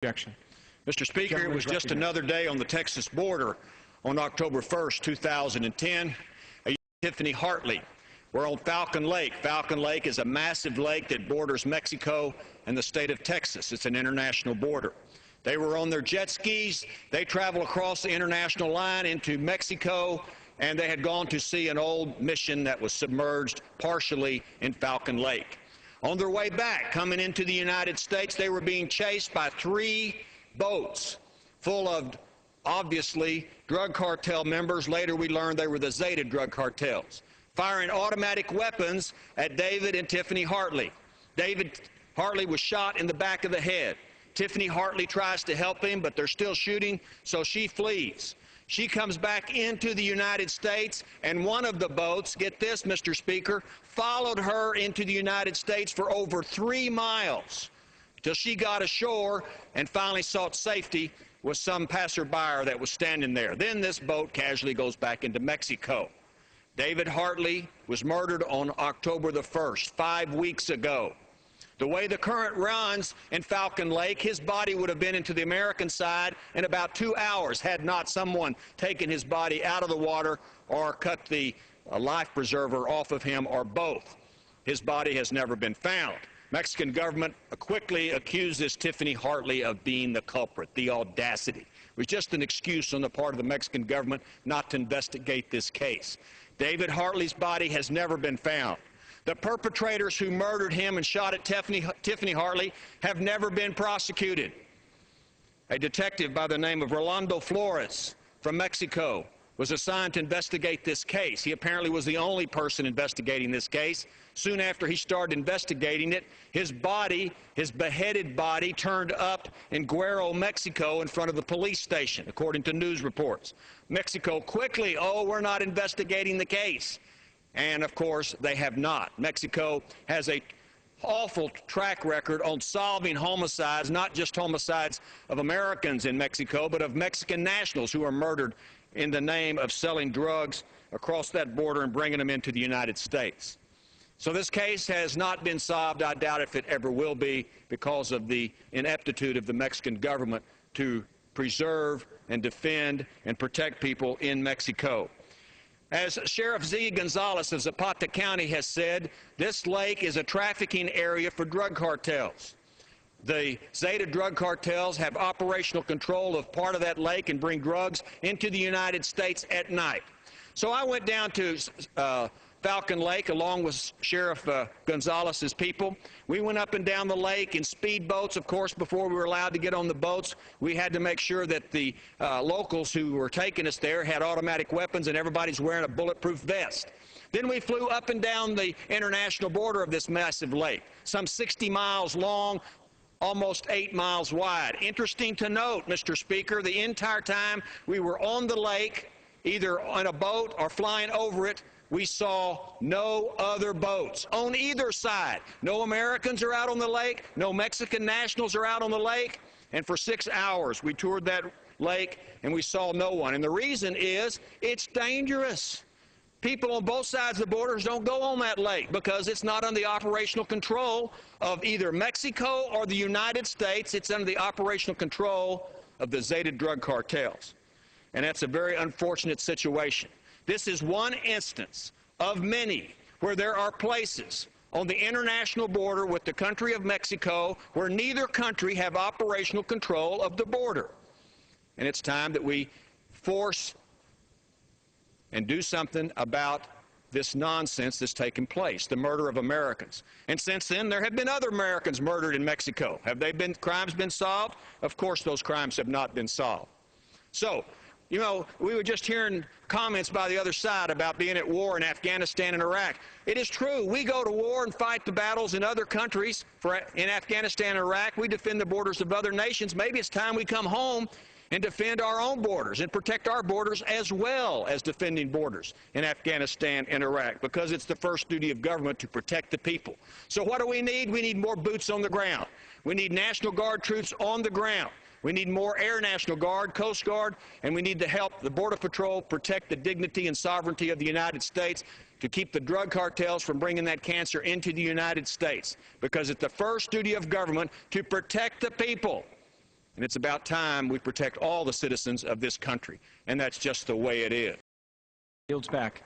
Objection. Mr. Speaker, it was just another day on the Texas border on October 1st, 2010. Tiffany Hartley. We're on Falcon Lake. Falcon Lake is a massive lake that borders Mexico and the state of Texas. It's an international border. They were on their jet skis. They traveled across the international line into Mexico, and they had gone to see an old mission that was submerged partially in Falcon Lake. On their way back, coming into the United States, they were being chased by 3 boats full of, obviously, drug cartel members. Later we learned they were the Zeta drug cartels, firing automatic weapons at David and Tiffany Hartley. David Hartley was shot in the back of the head. Tiffany Hartley tries to help him, but they're still shooting, so she flees. She comes back into the United States, and one of the boats, get this, Mr. Speaker, followed her into the United States for over 3 miles till she got ashore and finally sought safety with some passerby that was standing there. Then this boat casually goes back into Mexico. David Hartley was murdered on October the 1st, 5 weeks ago. The way the current runs in Falcon Lake, his body would have been into the American side in about 2 hours had not someone taken his body out of the water or cut the life preserver off of him, or both. His body has never been found. Mexican government quickly accuses Tiffany Hartley of being the culprit. The audacity. It was just an excuse on the part of the Mexican government not to investigate this case. David Hartley's body has never been found. The perpetrators who murdered him and shot at Tiffany Hartley have never been prosecuted. A detective by the name of Rolando Flores from Mexico was assigned to investigate this case. He apparently was the only person investigating this case. Soon after he started investigating it, his body, his beheaded body, turned up in Guerrero, Mexico, in front of the police station, according to news reports. Mexico quickly, oh, we're not investigating the case. And, of course, they have not. Mexico has an awful track record on solving homicides, not just homicides of Americans in Mexico, but of Mexican nationals who are murdered in the name of selling drugs across that border and bringing them into the United States. So this case has not been solved. I doubt if it ever will be, because of the ineptitude of the Mexican government to preserve and defend and protect people in Mexico. As Sheriff Z. Gonzalez of Zapata County has said, this lake is a trafficking area for drug cartels. The Zeta drug cartels have operational control of part of that lake and bring drugs into the United States at night. So I went down to Falcon Lake along with Sheriff Gonzalez's people. We went up and down the lake in speedboats. Of course, before we were allowed to get on the boats, we had to make sure that the locals who were taking us there had automatic weapons and everybody's wearing a bulletproof vest. Then we flew up and down the international border of this massive lake, some 60 miles long, almost 8 miles wide. Interesting to note, Mr. Speaker, the entire time we were on the lake, either on a boat or flying over it, we saw no other boats on either side. No Americans are out on the lake. No Mexican nationals are out on the lake. And for 6 hours, we toured that lake, and we saw no one. And the reason is it's dangerous. People on both sides of the borders don't go on that lake because it's not under the operational control of either Mexico or the United States. It's under the operational control of the Zeta drug cartels. And that's a very unfortunate situation. This is one instance of many where there are places on the international border with the country of Mexico where neither country have operational control of the border. And it's time that we force and do something about this nonsense that's taken place, the murder of Americans. And since then, there have been other Americans murdered in Mexico. Have crimes been solved? Of course, those crimes have not been solved. So, you know, we were just hearing comments by the other side about being at war in Afghanistan and Iraq. It is true. We go to war and fight the battles in other countries. In Afghanistan and Iraq, we defend the borders of other nations. Maybe it's time we come home and defend our own borders and protect our borders as well as defending borders in Afghanistan and Iraq, because it's the first duty of government to protect the people. So what do we need? We need more boots on the ground. We need National Guard troops on the ground. We need more Air National Guard, Coast Guard, and we need to help the Border Patrol protect the dignity and sovereignty of the United States, to keep the drug cartels from bringing that cancer into the United States, because it's the first duty of government to protect the people. And it's about time we protect all the citizens of this country. And that's just the way it is. Yields back.